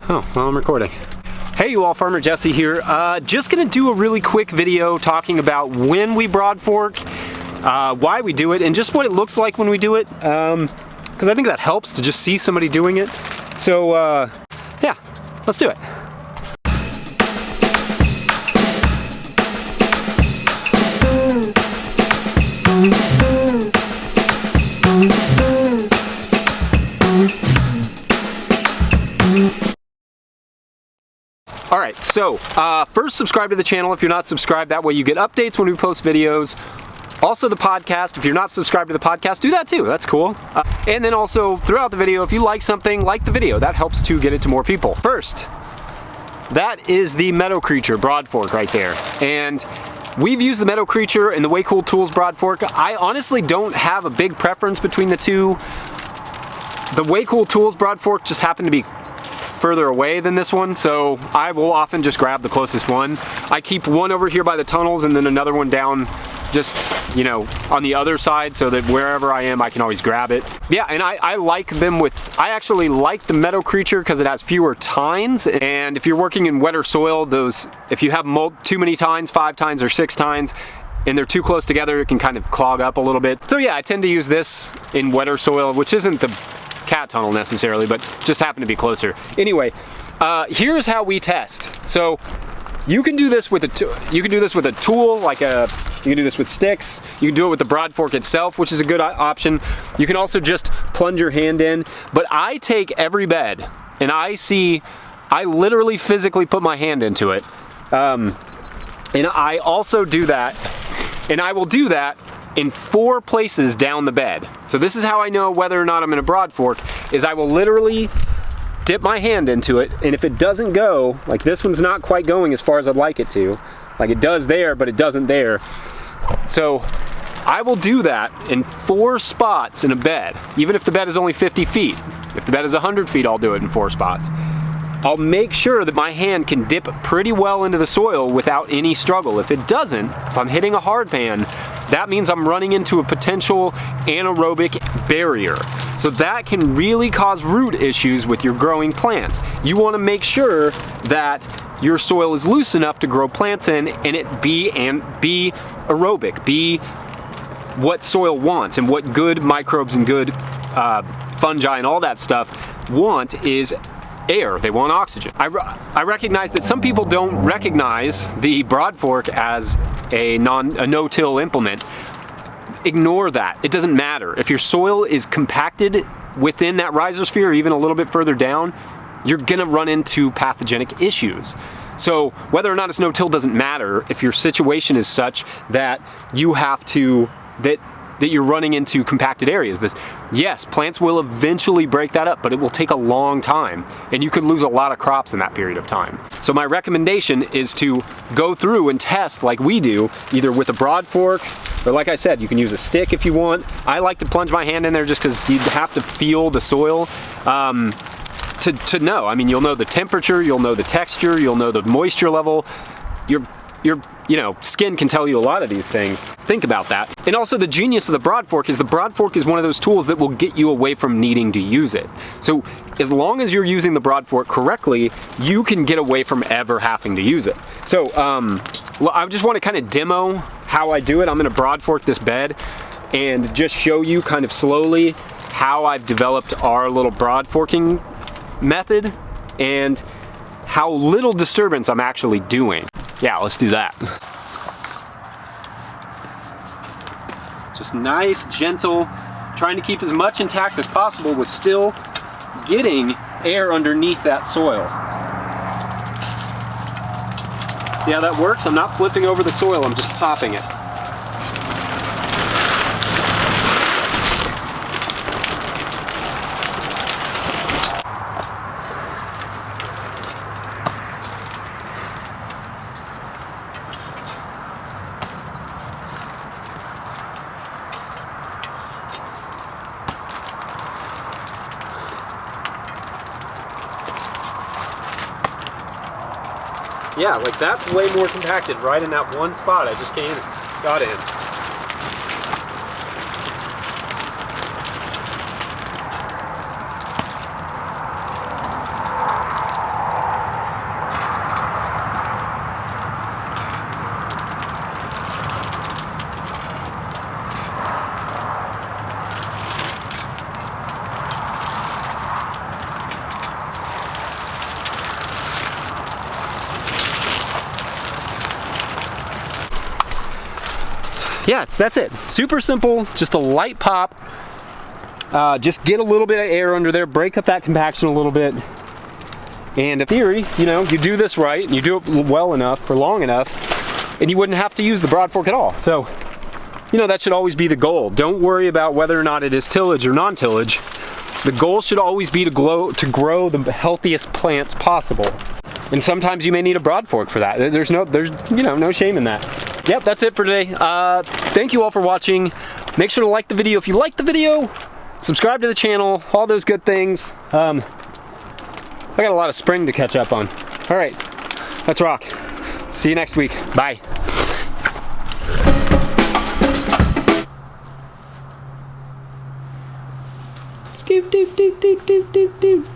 Oh, well, I'm recording. Hey you all, Farmer Jesse here. Just gonna do a really quick video talking about when we broadfork, why we do it, and just what it looks like when we do it. Because I think that helps to just see somebody doing it. So, yeah, let's do it. Alright, so first subscribe to the channel if you're not subscribed, that way you get updates when we post videos. Also the podcast, if you're not subscribed to the podcast, do that too, that's cool. And then also throughout the video, if you like something, like the video, that helps to get it to more people. First, that is the Meadow Creature Broadfork right there. And we've used the Meadow Creature and the Way Cool Tools Broadfork. I honestly don't have a big preference between the two. The Way Cool Tools Broadfork just happened to be further away than this one, so I will often just grab the closest one. I keep one over here by the tunnels and then another one down just, you know, on the other side so that wherever I am I can always grab it. Yeah, and I like them with, I actually like the Meadow Creature because it has fewer tines, and if you're working in wetter soil, those, if you have too many tines, 5 tines or 6 tines, and they're too close together, it can kind of clog up a little bit. So yeah, I tend to use this in wetter soil, which isn't the cat tunnel necessarily, but just happen to be closer. Anyway, here's how we test. So you can do this with a tool, like you can do this with sticks. You can do it with the Broadfork itself, which is a good option. You can also just plunge your hand in. But I take every bed and I literally physically put my hand into it. And I also do that, and I will do that in 4 places down the bed. So this is how I know whether or not I'm in a Broadfork, is I will literally dip my hand into it, and if it doesn't go, like this one's not quite going as far as I'd like it to, like it does there, but it doesn't there. So I will do that in 4 spots in a bed, even if the bed is only 50 feet. If the bed is 100 feet, I'll do it in 4 spots. I'll make sure that my hand can dip pretty well into the soil without any struggle. If it doesn't, if I'm hitting a hard pan, that means I'm running into a potential anaerobic barrier. So that can really cause root issues with your growing plants. You want to make sure that your soil is loose enough to grow plants in, and it be aerobic, be what soil wants, and what good microbes and good fungi and all that stuff want is air. They want oxygen. I recognize that some people don't recognize the Broadfork as a no-till implement. Ignore that. It doesn't matter. If your soil is compacted within that rhizosphere, or even a little bit further down, you're gonna run into pathogenic issues. So whether or not it's no-till doesn't matter if your situation is such that you have to, that you're running into compacted areas. Yes, plants will eventually break that up, but it will take a long time, and you could lose a lot of crops in that period of time. So my recommendation is to go through and test like we do, either with a Broadfork, or like I said, you can use a stick if you want. I like to plunge my hand in there just because you have to feel the soil to know. I mean, you'll know the temperature, you'll know the texture, you'll know the moisture level. Your skin can tell you a lot of these things. Think about that. And also the genius of the Broadfork is one of those tools that will get you away from needing to use it. So as long as you're using the Broadfork correctly, you can get away from ever having to use it. So I just want to kind of demo how I do it. I'm gonna Broadfork this bed and just show you kind of slowly how I've developed our little Broadforking method and how little disturbance I'm actually doing. Yeah, let's do that. Just nice, gentle, trying to keep as much intact as possible with still getting air underneath that soil. See how that works? I'm not flipping over the soil, I'm just popping it. Yeah, like that's way more compacted right in that one spot I just got in. yeah, that's it. Super simple, just a light pop. Just get a little bit of air under there, break up that compaction a little bit. And in theory, you know, you do this right, and you do it well enough, for long enough, and you wouldn't have to use the Broadfork at all. So, you know, that should always be the goal. Don't worry about whether or not it is tillage or non-tillage. The goal should always be to grow the healthiest plants possible. And sometimes you may need a Broadfork for that. There's you know, no shame in that. Yep, that's it for today. Thank you all for watching. Make sure to like the video if you like the video. Subscribe to the channel, all those good things. I got a lot of spring to catch up on. All right, let's rock. See you next week. Bye. Scoop, doop, doop, doop, doop, doop, doop.